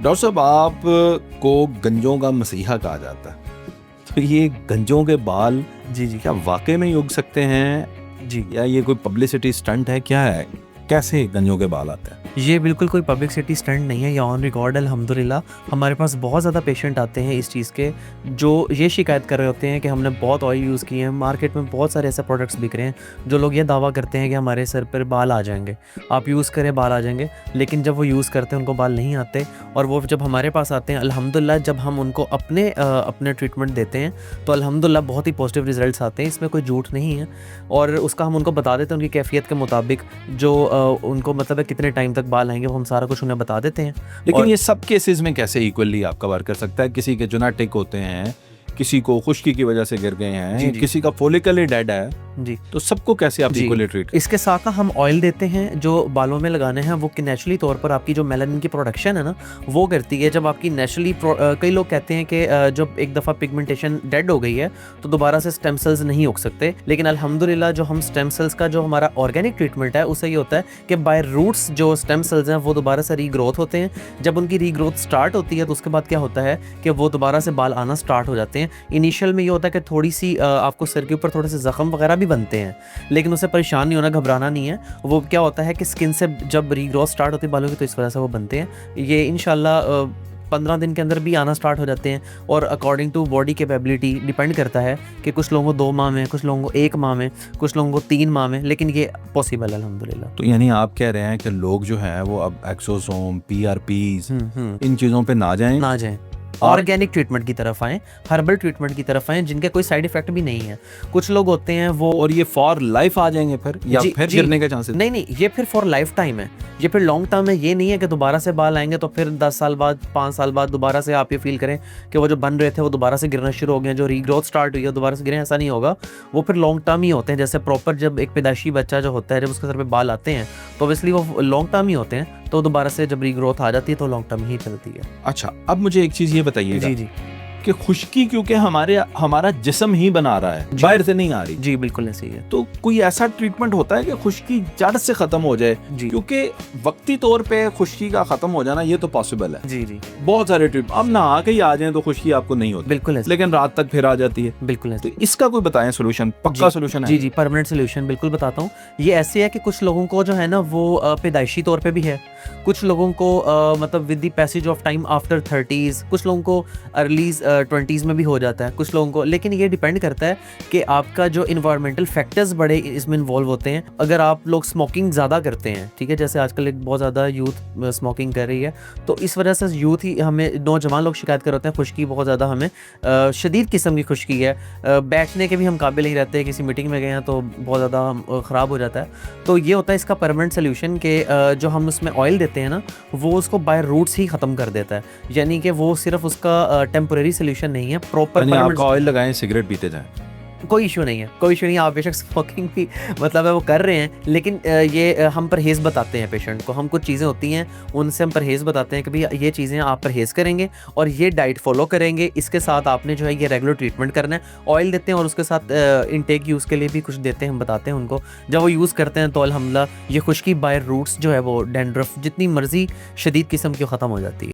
Doctor साहब, आप को गंजों का मसीहा कहा जाता है, तो ये गंजों के बाल जी, जी। क्या वाकई में ही उग सकते हैं जी। या ये कोई पब्लिसिटी स्टंट है, क्या है, कैसे गंजों के बाल आते हैं? ये बिल्कुल कोई पब्लिसिटी स्टंट नहीं है, ये ऑन रिकॉर्ड अल्हम्दुलिल्लाह। हमारे पास बहुत ज़्यादा पेशेंट आते हैं इस चीज़ के, जो ये शिकायत कर रहे होते हैं कि हमने बहुत ऑयल यूज़ किए हैं, मार्केट में बहुत सारे ऐसे प्रोडक्ट्स बिक रहे हैं, जो लोग ये दावा करते हैं कि हमारे सर पर बाल आ जाएँगे, आप यूज़ करें बाल आ जाएँगे, लेकिन जब वो यूज़ करते हैं उनको बाल नहीं आते। और वो जब हमारे पास आते हैं अल्हम्दुलिल्लाह, जब हम उनको अपने ट्रीटमेंट देते हैं तो अल्हम्दुलिल्लाह बहुत ही पॉजिटिव रिज़ल्ट्स आते हैं, इसमें कोई झूठ नहीं है। और उसका हम उनको बता देते हैं उनकी कैफ़ियत के मुताबिक, जो उनको मतलब है कितने टाइम तक बाल आएंगे वो हम सारा कुछ उन्हें बता देते हैं। लेकिन ये सब केसेस में कैसे इक्वली आप कवर कर सकता है? किसी के जेनेटिक होते हैं, किसी को खुश्की की वजह से गिर गए हैं, जी, जी। किसी का फॉलिकल ही डेड है, जी, तो सबको कैसे आप जी। Equally treat? इसके साथ ना हम ऑयल देते हैं जो बालों में लगाने हैं, वो कि नेचुरली तौर पर आपकी जो मेलानिन की प्रोडक्शन है ना, वो करती है। जब आपकी नेचुरली कई लोग कहते हैं कि जब एक दफ़ा पिगमेंटेशन डेड हो गई है तो दोबारा से स्टेम सेल्स नहीं उग सकते, लेकिन अल्हम्दुलिल्लाह जो हम स्टेम सेल्स का जो हमारा ऑर्गेनिक ट्रीटमेंट है उससे ये होता है कि बाय रूट्स जो स्टेम सेल्स हैं वो दोबारा से रीग्रोथ होते हैं। जब उनकी रीग्रोथ स्टार्ट होती है तो उसके बाद क्या होता है कि वो दोबारा से बाल आना स्टार्ट हो जाते हैं। इनिशियल में ये होता है कि थोड़ी सी आपको सर के ऊपर थोड़े से ज़ख्म वगैरह भी बनते हैं, लेकिन उससे परेशान नहीं होना, घबराना नहीं है। वो क्या होता है कि स्किन से जब रीग्रोथ स्टार्ट होती है बालों की, तो इस वजह से वो बनते हैं। ये इंशाल्लाह 15 दिन के अंदर भी आना स्टार्ट हो जाते हैं, और according to body capability depend करता है कि कुछ लोगों को 2 माह में, कुछ लोगों को 1 माह में, कुछ लोगों को 3 माह में, लेकिन ये पॉसिबल है अल्हम्दुलिल्लाह। तो यानी आप कह रहे हैं कि लोग जो हैं वो अब एक्सोसोम, पीआरपीज इन चीज़ों पे ना जाएं, ना जाएं, ऑर्गेनिक ट्रीटमेंट की तरफ आएँ, हर्बल ट्रीटमेंट की तरफ आएँ, जिनके कोई साइड इफेक्ट भी नहीं है। कुछ लोग होते हैं वो और ये फॉर लाइफ आ जाएंगे फिर, या फिर गिरने के चांसेस? नहीं, ये फिर फॉर लाइफ टाइम है, ये फिर लॉन्ग टर्म है। ये नहीं है कि दोबारा से बाल आएंगे तो फिर 10 साल बाद, 5 साल बाद दोबारा से आप ये फील करें कि वो जो बन रहे थे वो दोबारा से गिरना शुरू हो गए, जो रीग्रोथ स्टार्ट हुई है दोबारा से गिरे, ऐसा नहीं होगा। वो फिर लॉन्ग टर्म ही होते हैं। जैसे प्रॉपर जब एक पैदाइशी बच्चा जो होता है, जब उसके सर पे बाल आते हैं तो ऑब्वियसली वो लॉन्ग टर्म ही होते हैं, तो दोबारा से जब रीग्रोथ आ जाती है तो लॉन्ग टर्म ही चलती है। अच्छा, अब मुझे एक चीज़ ये बताइएगा जी, जी। कि खुश्की क्योंकि हमारा जिस्म ही बना रहा है, बाहर से नहीं आ रही, जी, बिल्कुल ऐसे ही है। तो कोई ऐसा ट्रीटमेंट होता है कि खुश्की जड़ से खत्म हो जाए? जी। क्योंकि वक्ती तौर पे खुश्की का खत्म हो जाना ये तो पॉसिबल है। जी, जी। बहुत सारे ट्रीटमेंट, अब नहा के ही आ जाएं तो खुश्की आपको नहीं होती, बिल्कुल ऐसे, लेकिन रात तक फिर आ जाती है। बिल्कुल ऐसे। तो इसका कोई बताएं सोल्यूशन, पक्का सोल्यूशन है? जी, जी, परमानेंट सोल्यूशन बिल्कुल बताता हूँ। ये ऐसे है कि कुछ लोगों को जो है ना वो पैदाइशी तौर पे भी है, कुछ लोगों को मतलब with the passage of time after 30s, कुछ लोगों को अर्ली 20s में भी हो जाता है, कुछ लोगों को। लेकिन ये डिपेंड करता है कि आपका जो इन्वायरमेंटल फैक्टर्स बड़े इसमें इन्वॉल्व होते हैं। अगर आप लोग स्मोकिंग ज़्यादा करते हैं, ठीक है, जैसे आजकल एक बहुत ज़्यादा यूथ स्मोकिंग कर रही है, तो इस वजह से यूथ ही हमें, नौजवान लोग शिकायत कर होते हैं खुश्की बहुत ज़्यादा, हमें शदीद किस्म की खुश्की है, बैठने के भी हम काबिल नहीं रहते, किसी मीटिंग में गए हैं तो बहुत ज़्यादा ख़राब हो जाता है। तो ये होता है इसका परमानेंट सोल्यूशन कि जो हम उसमें ऑयल देते हैं ना, वो उसको बाय रूट्स ही ख़त्म कर देता है। यानी कि वो सिर्फ उसका टेम्परेरी सोल्यूशन नहीं है, प्रॉपर आपका ऑयल लगाएं, सिगरेट पीते जाएं, कोई इशू नहीं है, कोई इशू नहीं है। आप बेशक स्मोकिंग भी मतलब है वो कर रहे हैं, लेकिन ये हम परहेज़ बताते हैं पेशेंट को। हम कुछ चीज़ें होती हैं उनसे हम परहेज़ बताते हैं कि भाई ये चीज़ें आप परहेज़ करेंगे और ये डाइट फॉलो करेंगे, इसके साथ आपने जो है ये रेगुलर ट्रीटमेंट करना है। ऑयल देते हैं और उसके साथ इनटेक यूज़ के लिए भी कुछ देते हैं, हम बताते हैं उनको। जब वो यूज़ करते हैं तो अल्हम्दुलिल्लाह ये खुश्की बाय रूट्स जो है वो डैंड्रफ जितनी मर्ज़ी शदीद किस्म की ख़त्म हो जाती है।